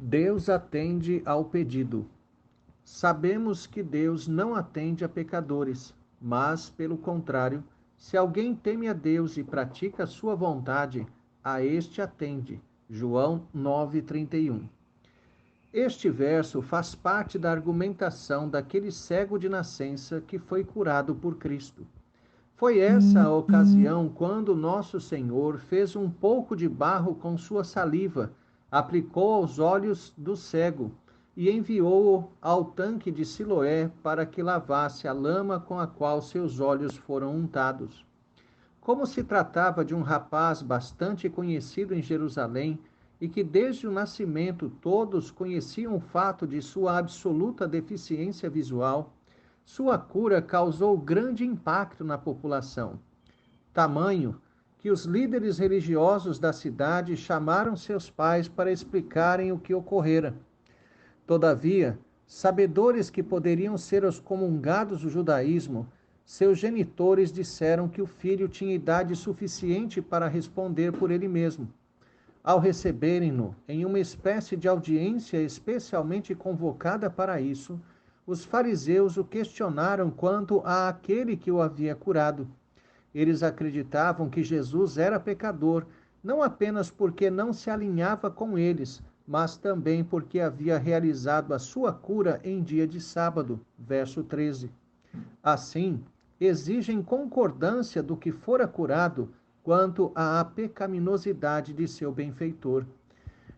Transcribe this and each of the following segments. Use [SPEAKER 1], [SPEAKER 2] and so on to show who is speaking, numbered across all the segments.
[SPEAKER 1] Deus atende ao pedido. Sabemos que Deus não atende a pecadores, mas, pelo contrário, se alguém teme a Deus e pratica a sua vontade, a este atende. João 9:31. Este verso faz parte da argumentação daquele cego de nascença que foi curado por Cristo. Foi essa a ocasião quando nosso Senhor fez um pouco de barro com sua saliva, aplicou aos olhos do cego e enviou-o ao tanque de Siloé para que lavasse a lama com a qual seus olhos foram untados. Como se tratava de um rapaz bastante conhecido em Jerusalém e que desde o nascimento todos conheciam o fato de sua absoluta deficiência visual, sua cura causou grande impacto na população, tamanho que os líderes religiosos da cidade chamaram seus pais para explicarem o que ocorrera. Todavia, sabedores que poderiam ser os comungados do judaísmo, seus genitores disseram que o filho tinha idade suficiente para responder por ele mesmo. Ao receberem-no em uma espécie de audiência especialmente convocada para isso, os fariseus o questionaram quanto àquele que o havia curado. Eles acreditavam que Jesus era pecador, não apenas porque não se alinhava com eles, mas também porque havia realizado a sua cura em dia de sábado. Verso 13. Assim, exigem concordância do que fora curado quanto à pecaminosidade de seu benfeitor.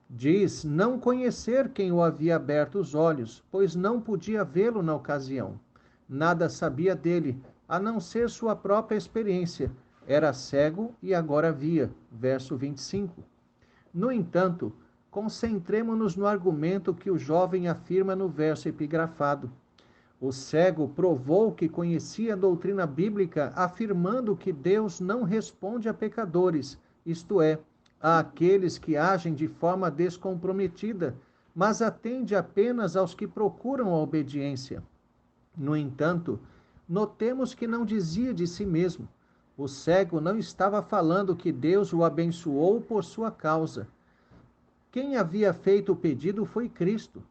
[SPEAKER 1] Diz não conhecer quem o havia aberto os olhos, pois não podia vê-lo na ocasião. Nada sabia dele, a não ser sua própria experiência. Era cego e agora via. Verso 25. No entanto, concentremo-nos no argumento que o jovem afirma no verso epigrafado. O cego provou que conhecia a doutrina bíblica, afirmando que Deus não responde a pecadores, isto é, àqueles que agem de forma descomprometida, mas atende apenas aos que procuram a obediência. No entanto, notemos que não dizia de si mesmo. O cego não estava falando que Deus o abençoou por sua causa. Quem havia feito o pedido foi Cristo.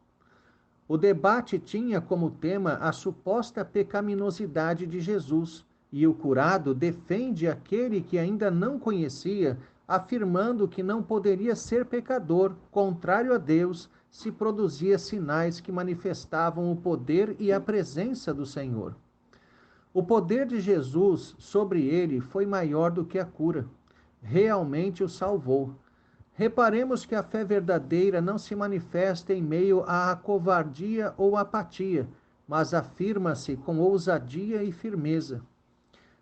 [SPEAKER 1] O debate tinha como tema a suposta pecaminosidade de Jesus, e o curado defende aquele que ainda não conhecia, afirmando que não poderia ser pecador, contrário a Deus, se produzia sinais que manifestavam o poder e a presença do Senhor. O poder de Jesus sobre ele foi maior do que a cura. Realmente o salvou. Reparemos que a fé verdadeira não se manifesta em meio à covardia ou apatia, mas afirma-se com ousadia e firmeza.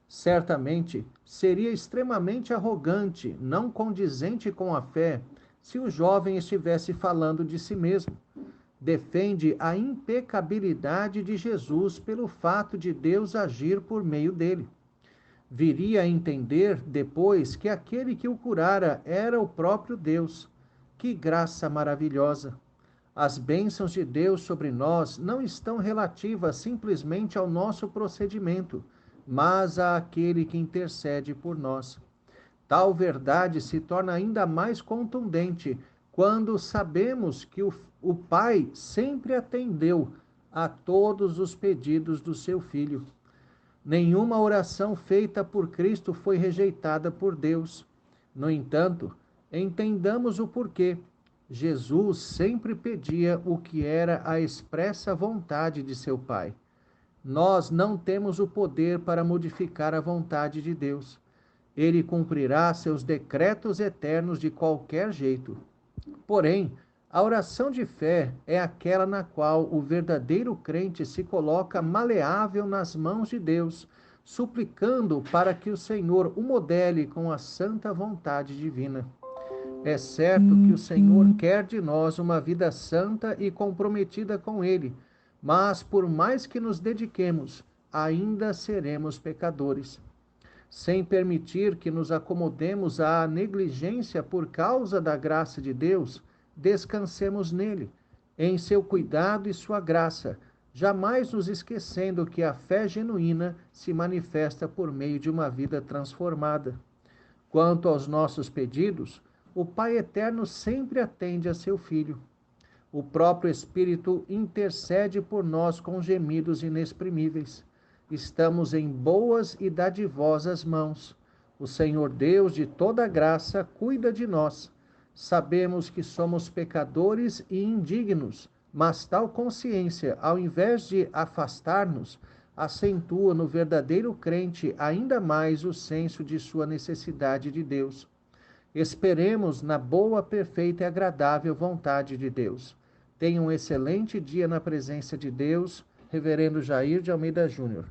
[SPEAKER 1] Certamente, seria extremamente arrogante, não condizente com a fé, se o jovem estivesse falando de si mesmo. Defende a impecabilidade de Jesus pelo fato de Deus agir por meio dele. Viria a entender depois que aquele que o curara era o próprio Deus. Que graça maravilhosa! As bênçãos de Deus sobre nós não estão relativas simplesmente ao nosso procedimento, mas àquele que intercede por nós. Tal verdade se torna ainda mais contundente quando sabemos que o Pai sempre atendeu a todos os pedidos do seu Filho. Nenhuma oração feita por Cristo foi rejeitada por Deus. No entanto, entendamos o porquê. Jesus sempre pedia o que era a expressa vontade de seu Pai. Nós não temos o poder para modificar a vontade de Deus. Ele cumprirá seus decretos eternos de qualquer jeito. Porém, a oração de fé é aquela na qual o verdadeiro crente se coloca maleável nas mãos de Deus, suplicando para que o Senhor o modele com a santa vontade divina. É certo que o Senhor quer de nós uma vida santa e comprometida com Ele, mas por mais que nos dediquemos, ainda seremos pecadores. Sem permitir que nos acomodemos à negligência por causa da graça de Deus, descansemos nele, em seu cuidado e sua graça, jamais nos esquecendo que a fé genuína se manifesta por meio de uma vida transformada. Quanto aos nossos pedidos, o Pai Eterno sempre atende a seu Filho. O próprio Espírito intercede por nós com gemidos inexprimíveis. Estamos em boas e dadivosas mãos. O Senhor Deus de toda graça cuida de nós. Sabemos que somos pecadores e indignos, mas tal consciência, ao invés de afastar-nos, acentua no verdadeiro crente ainda mais o senso de sua necessidade de Deus. Esperemos na boa, perfeita e agradável vontade de Deus. Tenha um excelente dia na presença de Deus. Reverendo Jair de Almeida Júnior.